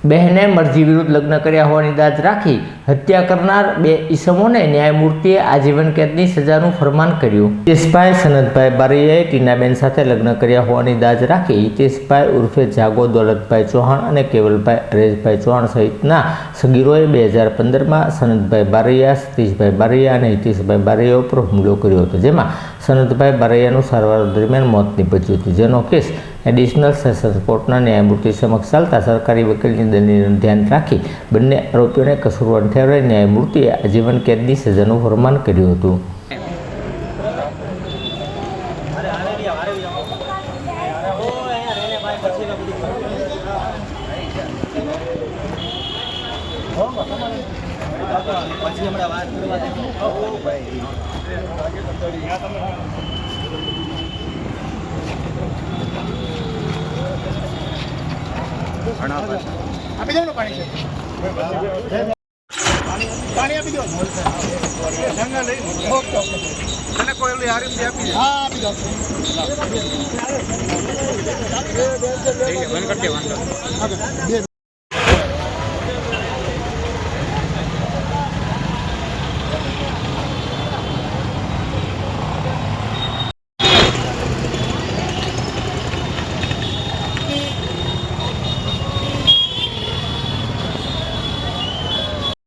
બહેને મરજી વિરુદ્ધ લગ્ન કર્યા હોવાની દાજ રાખી હત્યા કરનાર 2 ઈસમોને ન્યાયમૂર્તિએ આજીવન કેદની સજાનું ફરમાન કર્યું। હિતેશભાઈ સનતભાઈ બારૈયાએ ટીનાબેન સાથે લગ્ન કર્યા હોવાની દાજ રાખી હિતેશભાઈ ઉર્ફે જાગો દોલતભાઈ ચૌહાણ અને કેવલભાઈ અરેશભાઈ ચૌહાણ સહિતના સગીરોએ 2015માં સનતભાઈ બારૈયા, સતીશભાઈ બારૈયા અને હિતેશભાઈ બારૈયા ઉપર હુમલો કર્યો હતો, જેમાં સનતભાઈ બારૈયાનું સારવાર દરમિયાન મોત નીપજ્યું હતું, જેનો કેસ એડિશનલ સેશન્સ કોર્ટના ન્યાયમૂર્તિ સમક્ષ ચાલતા સરકારી વકીલની દલીલને ધ્યાન રાખી બંને આરોપીઓને કસૂરવાર ઠેરવી ન્યાયમૂર્તિએ આજીવન કેદની સજાનું ફરમાન કર્યું હતું। આપી દો પાણી આપી દો ઢંગા લઈ ઓકે મને કોઈ ઓલી હારી આપી હા આપી દો બંધ કરી દે વાંધો